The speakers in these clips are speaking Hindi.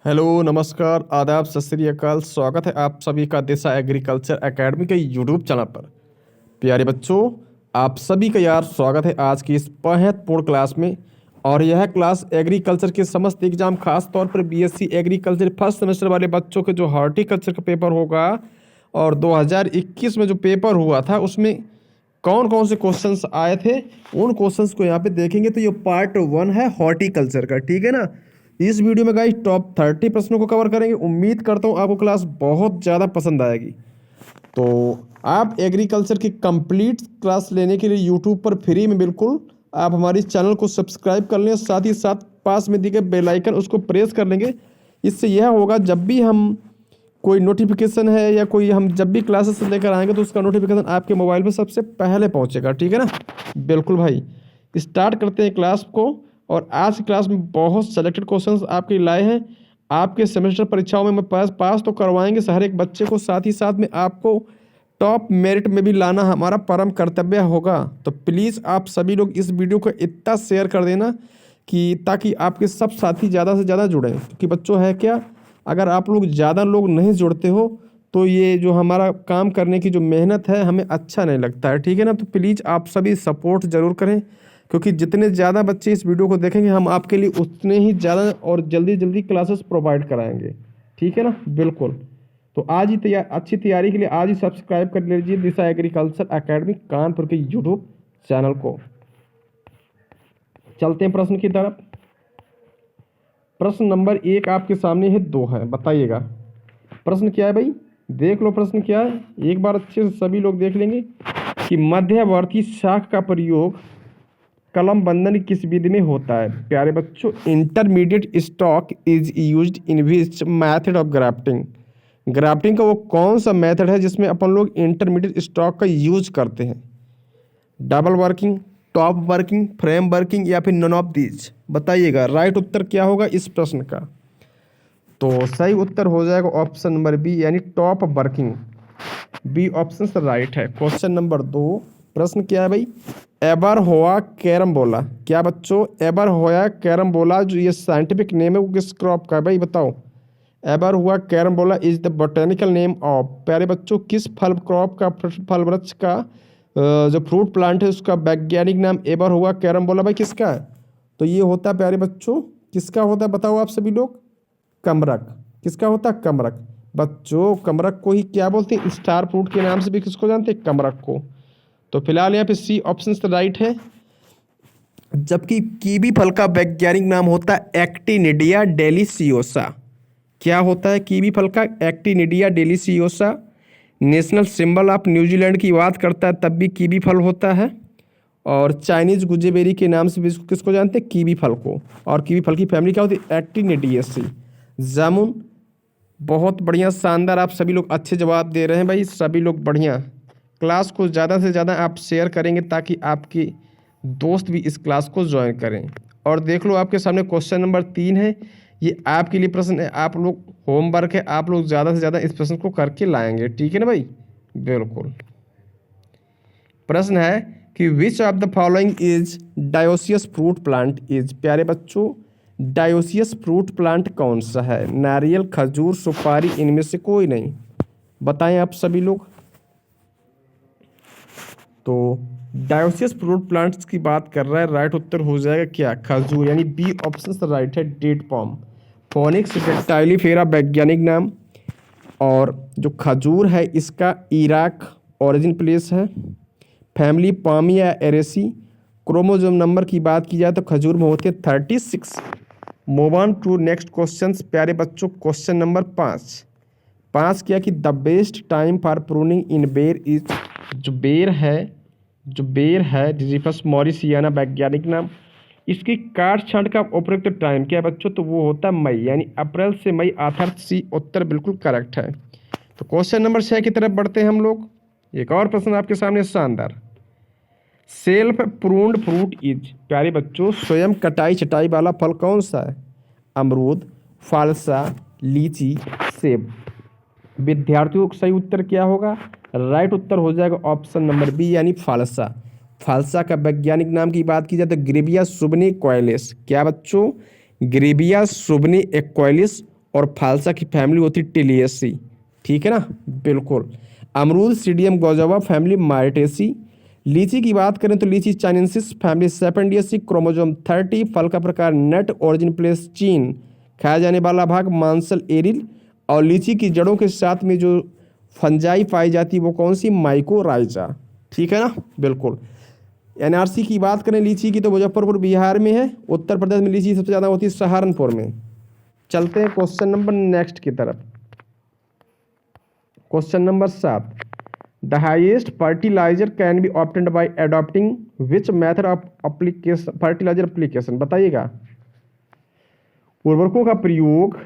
हेलो, नमस्कार, आदाब, सत श्री अकाल। स्वागत है आप सभी का दिशा एग्रीकल्चर एकेडमी के यूट्यूब चैनल पर। प्यारे बच्चों, आप सभी का यार स्वागत है आज की इस महत्वपूर्ण क्लास में। और यह क्लास एग्रीकल्चर के समस्त एग्जाम, खास तौर पर बीएससी एग्रीकल्चर फर्स्ट सेमेस्टर वाले बच्चों के जो हॉर्टिकल्चर का पेपर होगा और 2021 में जो पेपर हुआ था उसमें कौन कौन से क्वेश्चंस आए थे, उन क्वेश्चंस को यहाँ पे देखेंगे। तो ये पार्ट 1 है हॉर्टिकल्चर का, ठीक है ना। इस वीडियो में गाइस टॉप 30 प्रश्नों को कवर करेंगे। उम्मीद करता हूँ आपको क्लास बहुत ज़्यादा पसंद आएगी। तो आप एग्रीकल्चर की कंप्लीट क्लास लेने के लिए यूट्यूब पर फ्री में बिल्कुल आप हमारे चैनल को सब्सक्राइब कर लें, साथ ही साथ पास में दिए गए बेल आइकन उसको प्रेस कर लेंगे। इससे यह होगा जब भी हम कोई नोटिफिकेशन है या कोई हम जब भी क्लासेस लेकर आएंगे तो उसका नोटिफिकेशन आपके मोबाइल में सबसे पहले पहुंचेगा, ठीक है ना। बिल्कुल भाई, स्टार्ट करते हैं क्लास को। और आज की क्लास में बहुत सेलेक्टेड क्वेश्चंस आपके लिए लाए हैं। आपके सेमेस्टर परीक्षाओं में पास तो करवाएंगे हर एक बच्चे को, साथ ही साथ में आपको टॉप मेरिट में भी लाना हमारा परम कर्तव्य होगा। तो प्लीज़ आप सभी लोग इस वीडियो को इतना शेयर कर देना कि ताकि आपके सब साथी ज़्यादा से ज़्यादा जुड़ें। क्योंकि बच्चों है क्या, अगर आप लोग ज़्यादा लोग नहीं जुड़ते हो तो ये जो हमारा काम करने की जो मेहनत है हमें अच्छा नहीं लगता है, ठीक है ना। तो प्लीज़ आप सभी सपोर्ट ज़रूर करें, क्योंकि जितने ज़्यादा बच्चे इस वीडियो को देखेंगे हम आपके लिए उतने ही ज़्यादा और जल्दी जल्दी क्लासेस प्रोवाइड कराएंगे, ठीक है ना। बिल्कुल, तो आज ही अच्छी तैयारी के लिए आज ही सब्सक्राइब कर लीजिए दिशा एग्रीकल्चर एकेडमी कानपुर के यूट्यूब चैनल को। चलते हैं प्रश्न की तरफ। प्रश्न नंबर 1 आपके सामने है, 2 है, बताइएगा प्रश्न क्या है भाई। देख लो प्रश्न क्या है, एक बार अच्छे से सभी लोग देख लेंगे कि मध्यवर्ती शाख का प्रयोग कलम बंधन किस विधि में होता है। प्यारे बच्चों, intermediate stock is used in which method of grafting. Grafting का वो कौन सा मेथड है जिसमें अपन लोग इंटरमीडिएट स्टॉक का यूज करते हैं। Double working, top working, frame working या फिर नन ऑफ दीज। बताइएगा राइट उत्तर क्या होगा इस प्रश्न का। तो सही उत्तर हो जाएगा ऑप्शन नंबर बी, यानी top working. B option right है। क्वेश्चन नंबर 2, प्रश्न क्या है भाई। Averrhoa carambola. क्या बच्चों, एबरहोआ कैरम्बोला जो ये साइंटिफिक नेम है वो किस क्रॉप का है भाई, बताओ। Averrhoa carambola is the botanical name of. प्यारे बच्चों, किस फल क्रॉप का, फल वृक्ष का जो फ्रूट प्लांट है उसका वैज्ञानिक नाम एबरहुआ कैरम्बोला भाई किसका है। तो ये होता है प्यारे बच्चों, किसका होता है बताओ आप सभी लोग। कमरक। किसका होता है, कमरक। बच्चों कमरक को ही क्या बोलते हैं, स्टार फ्रूट के नाम से भी किसको जानते हैं, कमरक को। तो फिलहाल यहाँ पे सी ऑप्शन राइट है। जबकि कीवी फल का वैज्ञानिक नाम होता है एक्टिनिडिया डेलिसियोसा। क्या होता है कीवी फल का, Actinidia deliciosa. National symbol of New Zealand की बात करता है तब भी कीवी फल होता है। और चाइनीज गुजेबेरी के नाम से भी किसको जानते हैं, कीवी फल को। और कीवी फल की फैमिली क्या होती है, एक्टिनिडियेसी। जामुन। बहुत बढ़िया, शानदार, आप सभी लोग अच्छे जवाब दे रहे हैं भाई, सभी लोग बढ़िया। क्लास को ज़्यादा से ज़्यादा आप शेयर करेंगे ताकि आपके दोस्त भी इस क्लास को ज्वाइन करें। और देख लो आपके सामने क्वेश्चन नंबर 3 है, ये आपके लिए प्रश्न है, आप लोग होमवर्क है, आप लोग ज़्यादा से ज़्यादा इस प्रश्न को करके लाएंगे, ठीक है ना भाई। बिल्कुल। प्रश्न है कि which of the following is dioecious fruit plant is. प्यारे बच्चों, डायोसियस फ्रूट प्लांट कौन सा है। नारियल, खजूर, सुपारी, इनमें से कोई नहीं। बताएं आप सभी लोग। तो डायोसियस फ्रूट प्लांट्स की बात कर रहा है, राइट उत्तर हो जाएगा क्या, खजूर, यानी बी ऑप्शन राइट है, डेट पॉम। फोनिक्स डेक्टाइलिफेरा वैज्ञानिक नाम। और जो खजूर है इसका इराक ओरिजिन प्लेस है। Family Palmae Arecaceae. Chromosome number की बात की जाए तो खजूर में होते हैं 36। Move on to next question. प्यारे बच्चों, क्वेश्चन नंबर 5 किया कि the best time for pruning in ber is. जो बेर है डिजिफस मॉरिसियाना वैज्ञानिक नाम। इसकी काट छांट का उपयुक्त टाइम क्या है बच्चों, तो वो होता है मई, यानी अप्रैल से मई। आथर सी उत्तर बिल्कुल करेक्ट है। तो क्वेश्चन नंबर 6 की तरफ बढ़ते हैं हम लोग। एक और प्रश्न आपके सामने शानदार। Self pruned fruit is. प्यारे बच्चों, स्वयं कटाई छटाई वाला फल कौन सा है। अमरूद, फालसा, लीची, सेब। विद्यार्थियों का सही उत्तर क्या होगा, राइट उत्तर हो जाएगा ऑप्शन नंबर बी, यानी फालसा। फालसा का वैज्ञानिक नाम की बात की जाए तो ग्रेविया सुबनी क्वाइलिस। क्या बच्चों, ग्रेविया सुबनी एक्वाइलिस। और फालसा की फैमिली होती टिलियसी। ठीक है ना, बिल्कुल। अमरूद सीडियम गोजावा फैमिली मार्टेसी। लीची की बात करें तो लीची चाइनेंसिस फैमिली सेपेंडियसी क्रोमोजोम 30। फल का प्रकार नट, ओरिजिन प्लेस चीन। खाया जाने वाला भाग मांसल एरिल। और लीची की जड़ों के साथ में जो फंजाई पाई जाती है वो कौन सी, माइकोराइजा। ठीक है ना, बिल्कुल। एनआरसी की बात करें लीची की तो मुजफ्फरपुर बिहार में है। उत्तर प्रदेश में लीची सबसे ज़्यादा होती है सहारनपुर में। चलते हैं क्वेश्चन नंबर नेक्स्ट की तरफ। Question number 7, the highest fertiliser can be obtained by adopting which method of application, fertiliser application बताइएगा। उर्वरकों का प्रयोग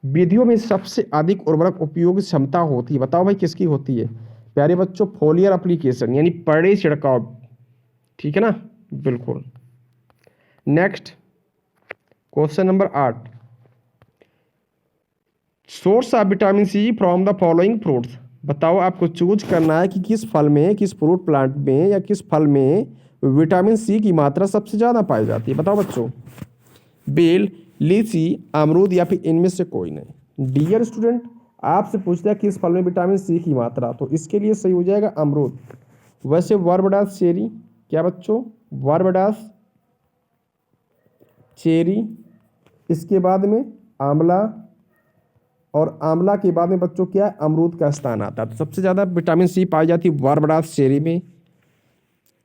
विधियों में सबसे अधिक उर्वरक उपयोग क्षमता होती है, बताओ भाई किसकी होती है। प्यारे बच्चों, फोलियर एप्लीकेशन यानी पड़े छिड़काव। ठीक है ना, बिल्कुल। Next question number 8, source of vitamin C from the following fruits. बताओ, आपको चूज करना है कि किस फल में, किस फ्रूट प्लांट में या किस फल में विटामिन सी की मात्रा सबसे ज़्यादा पाई जाती है। बताओ बच्चों, बेल, लीची, अमरूद या फिर इनमें से कोई नहीं। डियर स्टूडेंट, आपसे पूछता है किस फल में विटामिन सी की मात्रा, तो इसके लिए सही हो जाएगा अमरूद। वैसे बारबाडास चेरी, क्या बच्चों, बारबाडास चेरी, इसके बाद में आंवला, और आंवला के बाद में बच्चों क्या है, अमरूद का स्थान आता है। तो सबसे ज़्यादा विटामिन सी पाई जाती है बारबाडास चेरी में।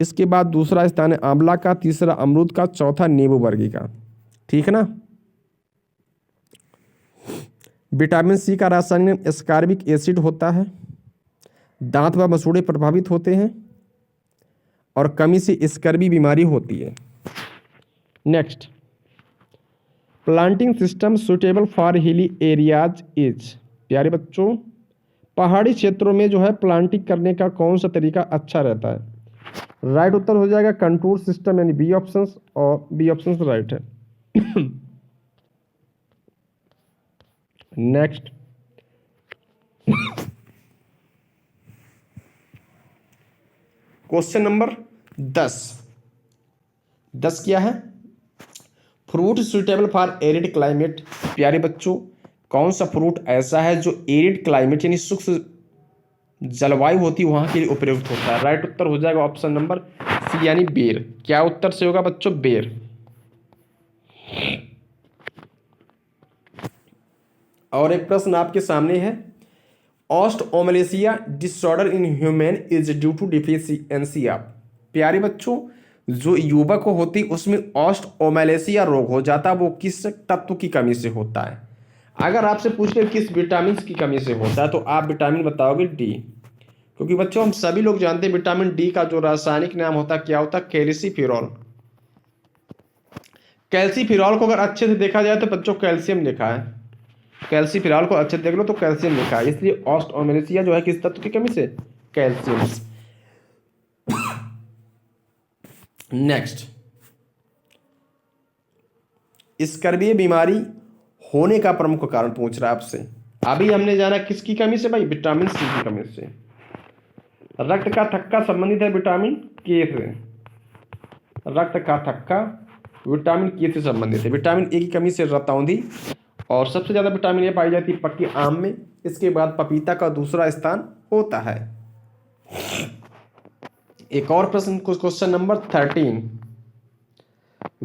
इसके बाद दूसरा स्थान है आंवला का, तीसरा अमरूद का, चौथा नींबू वर्गी का। ठीक है ना। विटामिन सी का रासायनिक नाम एस्कॉर्बिक एसिड होता है। दांत व मसूड़े प्रभावित होते हैं और कमी से स्कर्वी बीमारी होती है। Next, planting system suitable for hilly areas is. प्यारे बच्चों, पहाड़ी क्षेत्रों में जो है प्लांटिंग करने का कौन सा तरीका अच्छा रहता है। राइट उत्तर हो जाएगा कंटूर सिस्टम यानी बी ऑप्शन, और बी ऑप्शन राइट है। नेक्स्ट, क्वेश्चन नंबर 10 क्या है, fruit suitable for arid climate. प्यारे बच्चों, कौन सा फ्रूट ऐसा है जो एरिड क्लाइमेट यानी शुष्क जलवायु होती है वहां के लिए उपयुक्त होता है। राइट उत्तर हो जाएगा ऑप्शन नंबर सी यानी बेर। क्या उत्तर से होगा बच्चों, बेर। और एक प्रश्न आपके सामने है, osteomalacia disorder in human is due to deficiency of. प्यारे बच्चों, जो युवा को होती उसमें ऑस्टियोमेलेसिया रोग हो जाता, वो किस तत्व की कमी से होता है। अगर आपसे पूछे किस विटामिन की कमी से होता है तो आप विटामिन बताओगे डी, क्योंकि बच्चों हम सभी लोग जानते हैं विटामिन डी का जो रासायनिक नाम होता है क्या होता है, कैल्सीफेरॉल। कैल्सीफेरॉल को अगर अच्छे से देखा जाए तो बच्चों कैल्शियम लिखा है, कैल्सीफेरॉल को अच्छे से देख लो तो कैल्शियम लिखा है, इसलिए ऑस्टियोमेलेसिया जो है किस तत्व की कमी से, कैल्शियम। नेक्स्ट, स्कर्वी बीमारी होने का प्रमुख कारण पूछ रहा है आपसे। अभी हमने जाना किसकी कमी से भाई, विटामिन सी की कमी से। रक्त का थक्का संबंधित है विटामिन के से, रक्त का थक्का विटामिन के से संबंधित है। विटामिन ए की कमी से रतौंधी, और सबसे ज्यादा विटामिन ए पाई जाती है पक्के आम में। इसके बाद पपीता का दूसरा स्थान होता है। एक और प्रश्न, question number 13,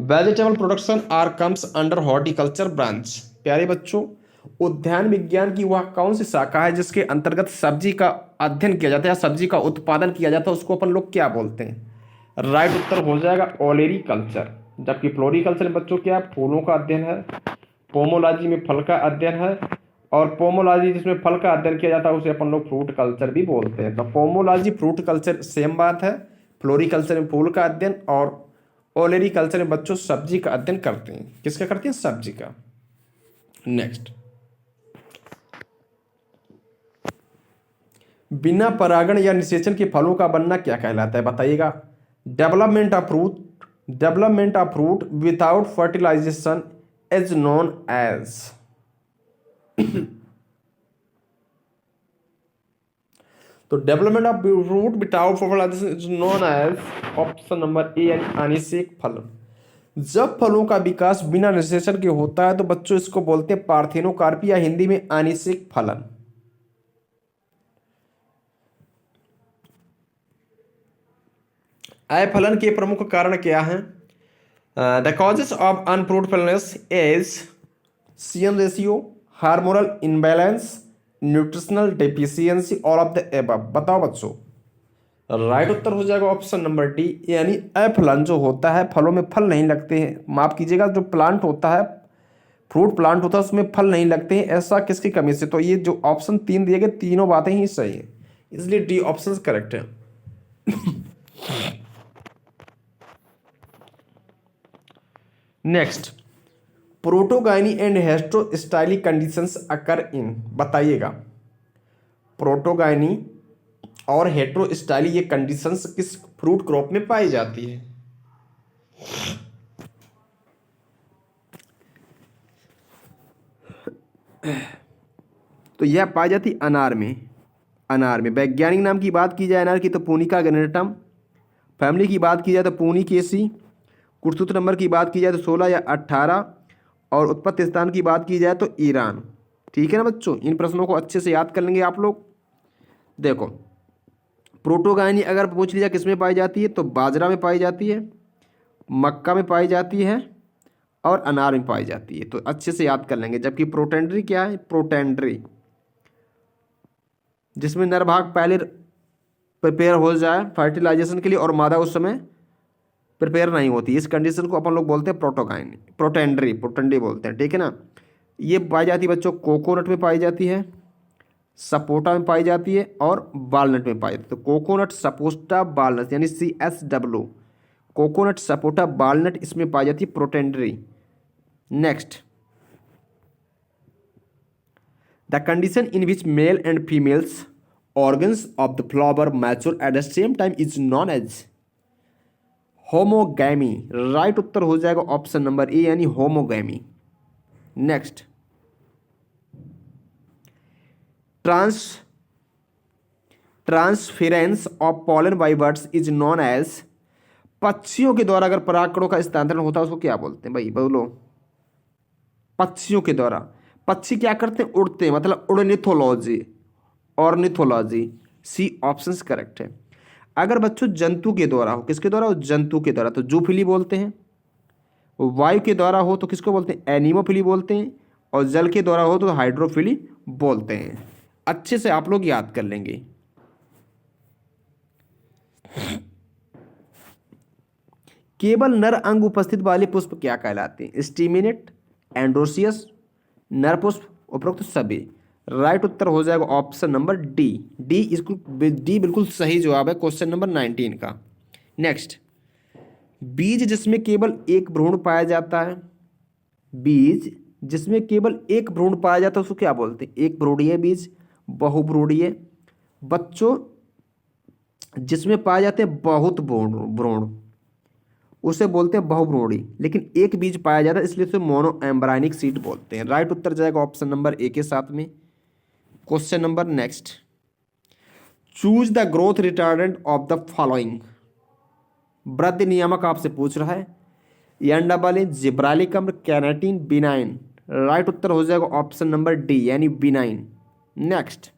vegetable production are comes under horticulture branch. प्यारे बच्चों, उद्यान विज्ञान की वह कौन सी शाखा है जिसके अंतर्गत सब्जी का अध्ययन किया जाता है, सब्जी का उत्पादन किया जाता है, उसको अपन लोग क्या बोलते हैं। राइट उत्तर हो जाएगा ओलेरीकल्चर। जबकि फ्लोरिकल्चर में बच्चों क्या, फूलों का अध्ययन है। पोमोलॉजी में फल का अध्ययन है, और पोमोलॉजी जिसमें फल का अध्ययन किया जाता है उसे अपन लोग फ्रूट कल्चर भी बोलते हैं। तो पोमोलॉजी फ्रूट कल्चर सेम बात है। फ्लोरिकल्चर में फूल का अध्ययन, और ओलेरीकल्चर में बच्चों सब्जी का अध्ययन करते हैं। किसका करते हैं, सब्जी का। नेक्स्ट, बिना परागण या निषेचन के फलों का बनना क्या कहलाता है, बताइएगा। Development of fruit without fertilization is known as. तो development of fruit without fertilization is known as option number A यानी अनिषेक फल। जब फलों का विकास बिना निषेचन के होता है तो बच्चों इसको बोलते हैं पार्थेनोकार्पी या हिंदी में आनिशिक फलन। अफलन के प्रमुख कारण क्या हैं? The causes of unfruitfulness is CN ratio, hormonal imbalance, nutritional deficiency, all of the above. बताओ बच्चों, राइट उत्तर हो जाएगा ऑप्शन नंबर डी, यानी अफलन जो होता है, फलों में फल नहीं लगते हैं, माफ कीजिएगा, जो प्लांट होता है, फ्रूट प्लांट होता है, उसमें फल नहीं लगते हैं, ऐसा किसकी कमी से? तो ये जो ऑप्शन 3 दिए गए, तीनों बातें ही सही है, इसलिए डी ऑप्शन करेक्ट है। नेक्स्ट, प्रोटोगाइनी एंड हेस्टोस्टाइली कंडीशंस अकर इन। बताइएगा, प्रोटोगाइनी और हेट्रोस्टाइली ये कंडीशंस किस फ्रूट क्रॉप में पाई जाती है? तो यह पाई जाती अनार में। अनार में वैज्ञानिक नाम की बात की जाए अनार की तो पुनिका ग्रेनेटम, फैमिली की बात की जाए तो पुनिकेसी, कुर्तुत नंबर की बात की जाए तो 16 या 18, और उत्पत्ति स्थान की बात की जाए तो ईरान। ठीक है ना बच्चों, इन प्रश्नों को अच्छे से याद कर लेंगे आप लोग। देखो, प्रोटोगाइनी अगर पूछ लिया किस में पाई जाती है तो बाजरा में पाई जाती है, मक्का में पाई जाती है और अनार में पाई जाती है, तो अच्छे से याद कर लेंगे। जबकि प्रोटेंडरी क्या है? प्रोटेंडरी जिसमें नर भाग पहले प्रिपेयर हो जाए फर्टिलाइजेशन के लिए और मादा उस समय प्रिपेयर नहीं होती, इस कंडीशन को अपन लोग बोलते हैं प्रोटोगाइनी, प्रोटेंडरी बोलते हैं। ठीक है ना, ये पाई जाती है बच्चों कोकोनट में पाई जाती है, सपोटा में पाई जाती है और वालनट में पाई जाती है। तो कोकोनट, सपोटा, वालनट यानी CSW, कोकोनट, सपोटा, वालनट, इसमें पाई जाती है protandry. Next, the condition in which male and females organs of the flower mature at the same time is known as homogamy. Right उत्तर हो जाएगा ऑप्शन नंबर ए, यानी homogamy. Next, transference of pollen by birds is known as. पक्षियों के द्वारा अगर परागकणों का स्थानांतरण होता है उसको क्या बोलते हैं भाई? बोलो, पक्षियों के द्वारा। पक्षी क्या करते हैं? उड़ते हैं, मतलब ornithology, ornithology, C option correct है। अगर बच्चों जंतु के द्वारा हो, किसके द्वारा हो? जंतु के द्वारा, तो जूफिली बोलते हैं। वायु के द्वारा हो तो किसको बोलते हैं? एनिमोफिली बोलते हैं। और जल के द्वारा हो तो हाइड्रोफिली बोलते हैं। अच्छे से आप लोग याद कर लेंगे। केवल नर अंग उपस्थित वाले पुष्प क्या कहलाते हैं? स्टिमिनेट, एंड्रोसियस, नर पुष्प, उपरोक्त सभी। राइट उत्तर हो जाएगा ऑप्शन नंबर डी। डी बिल्कुल सही जवाब है क्वेश्चन नंबर 19 का। नेक्स्ट, बीज जिसमें केवल एक भ्रूण पाया जाता है, बीज जिसमें केवल एक भ्रूण पाया जाता है उसको क्या बोलते हैं? एक भ्रूणीय बीज, बहुभ्रूणीय। बच्चों, जिसमें पाए जाते हैं बहुत भ्रूण उसे बोलते हैं बहुभ्रूणी, लेकिन एक बीज पाया जाता है इसलिए उसे मोनो एम्ब्रायनिक सीड बोलते हैं। राइट उत्तर जाएगा ऑप्शन नंबर ए के साथ में। Question number next, choose the growth retardant of the following. वृद्धि नियामक आपसे पूछ रहा है, एंडाबालिन, जिब्रालिकम, कैनेटीन, बिनाइन। राइट उत्तर हो जाएगा ऑप्शन नंबर डी, यानी benign. Next,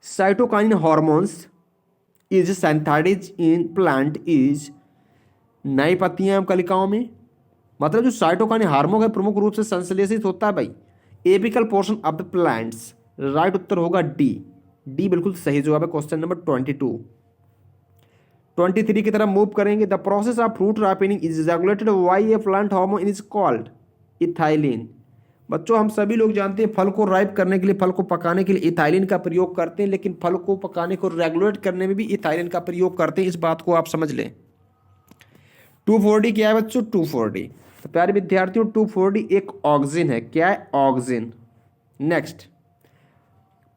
cytokinin hormones is synthesised in plant is. नई पत्तियां एवं कलिकाओं में, मतलब जो साइटोकाइनिन हार्मोन है प्रमुख रूप से संश्लेषित होता है भाई apical portion of the plants. Right उत्तर होगा डी। डी बिल्कुल सही जवाब है क्वेश्चन नंबर 22। 23 की तरफ मूव करेंगे। The process of fruit ripening is regulated by A plant hormone is called ethylene. बच्चों, हम सभी लोग जानते हैं फल को राइप करने के लिए, फल को पकाने के लिए इथाइलिन का प्रयोग करते हैं, लेकिन फल को पकाने को रेगुलेट करने में भी इथाइलिन का प्रयोग करते हैं, इस बात को आप समझ लें। 2,4-D क्या है बच्चों? 2,4-D, तो प्यारे विद्यार्थियों 2,4-D एक ऑक्सिन है। क्या है? ऑक्सिन। नेक्स्ट,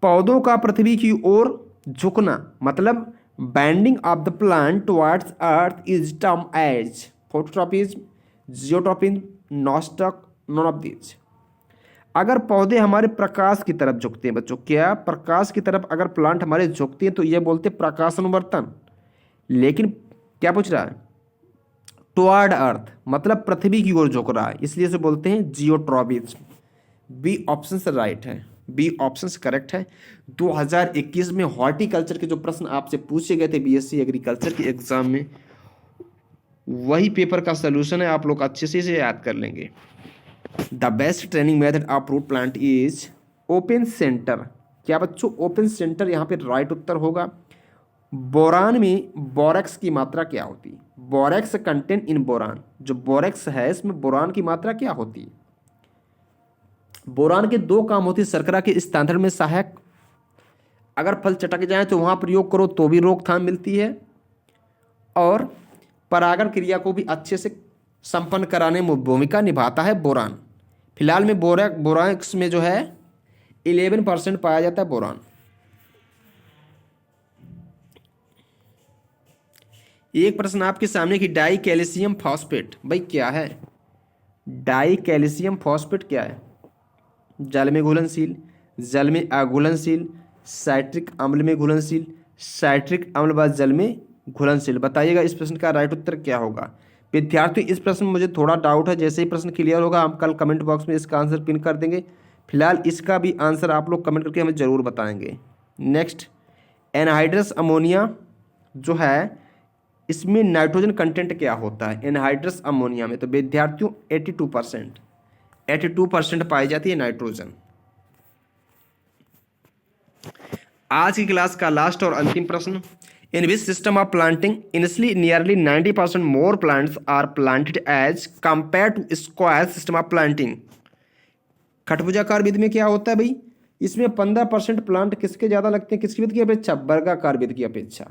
पौधों का पृथ्वी की ओर झुकना, मतलब bending of the plant towards earth is term as phototropism, geotropism, nostoc, none of these. अगर पौधे हमारे प्रकाश की तरफ झुकते हैं बच्चों, क्या प्रकाश की तरफ अगर प्लांट हमारे झुकते हैं तो यह बोलते हैं प्रकाशानुवर्तन। लेकिन क्या पूछ रहा है? टुवर्ड अर्थ मतलब पृथ्वी की ओर झुक रहा है, इसलिए इसे बोलते हैं जियोट्रॉपिज्म। बी ऑप्शन से राइट है, बी ऑप्शन से करेक्ट है। 2021 में हॉर्टिकल्चर के जो प्रश्न आपसे पूछे गए थे बीएससी एग्रीकल्चर के एग्जाम में, वही पेपर का सोल्यूशन है, आप लोग अच्छे से इसे याद कर लेंगे। The best training method of fruit plant is open centre. क्या बच्चों, ओपन सेंटर यहाँ पे राइट उत्तर होगा। बोरान में बोरेक्स की मात्रा क्या होती है? बोरेक्स कंटेंट इन बोरान, जो बोरेक्स है इसमें बोरान की मात्रा क्या होती है? बोरान के दो काम होते हैं, शर्करा के स्थानांतरण में सहायक, अगर फल चटक जाए तो वहाँ प्रयोग करो तो भी रोकथाम मिलती है, और परागण क्रिया को भी अच्छे से संपन्न कराने में भूमिका निभाता है बोरान। फिलहाल में बोरेक्स में जो है 11% पाया जाता है बोरान। एक प्रश्न आपके सामने कि डाई कैल्शियम फॉस्फेट भाई क्या है? डाई कैल्शियम फॉस्फेट क्या है? जल में घुलनशील, जल में अघुलनशील, साइट्रिक अम्ल में घुलनशील, साइट्रिक अम्ल बाद जल में घुलनशील। बताइएगा इस प्रश्न का राइट उत्तर क्या होगा? विद्यार्थी इस प्रश्न में मुझे थोड़ा डाउट है, जैसे ही प्रश्न क्लियर होगा हम कल कमेंट बॉक्स में इसका आंसर पिन कर देंगे। फिलहाल इसका भी आंसर आप लोग कमेंट करके हमें ज़रूर बताएंगे। नेक्स्ट, एनहाइड्रस अमोनिया जो है इसमें नाइट्रोजन कंटेंट क्या होता है? एनहाइड्रस अमोनिया में तो विद्यार्थियों 82% पाई जाती है नाइट्रोजन। आज की क्लास का लास्ट और अंतिम प्रश्न, in which system of planting initially nearly 90% more plants are planted as compare to square system of planting. खटभुजाकार विधि में क्या होता है भाई? इसमें 15% प्लांट किसके ज़्यादा लगते हैं, किसकी विधि की अपेक्षा? वर्गाकार विधि की अपेक्षा।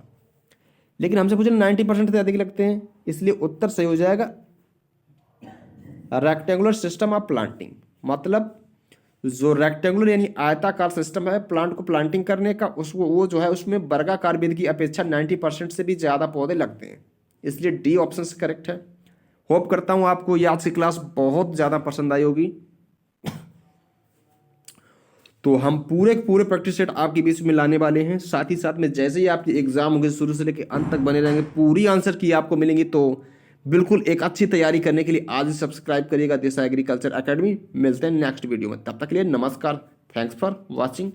लेकिन हमसे पूछे 90% से अधिक लगते हैं, इसलिए उत्तर सही हो जाएगा रेक्टेंगुलर सिस्टम ऑफ प्लांटिंग। मतलब जो रेक्टेंगुलर यानी आयताकार सिस्टम है प्लांट को प्लांटिंग करने का, उसको वो जो है उसमें वर्गाकार विधि की अपेक्षा 90% से भी ज़्यादा पौधे लगते हैं, इसलिए डी ऑप्शन से करेक्ट है। होप करता हूँ आपको ये आज की क्लास बहुत ज़्यादा पसंद आई होगी। तो हम पूरे प्रैक्टिस सेट आपके बीच में लाने वाले हैं, साथ ही साथ में जैसे ही आपके एग्जाम होंगे शुरू से लेकर अंत तक बने रहेंगे, पूरी आंसर की आपको मिलेंगी। तो बिल्कुल एक अच्छी तैयारी करने के लिए आज ही सब्सक्राइब करिएगा दिशा एग्रीकल्चर एकेडमी। मिलते हैं नेक्स्ट वीडियो में, तब तक के लिए नमस्कार। Thanks for watching.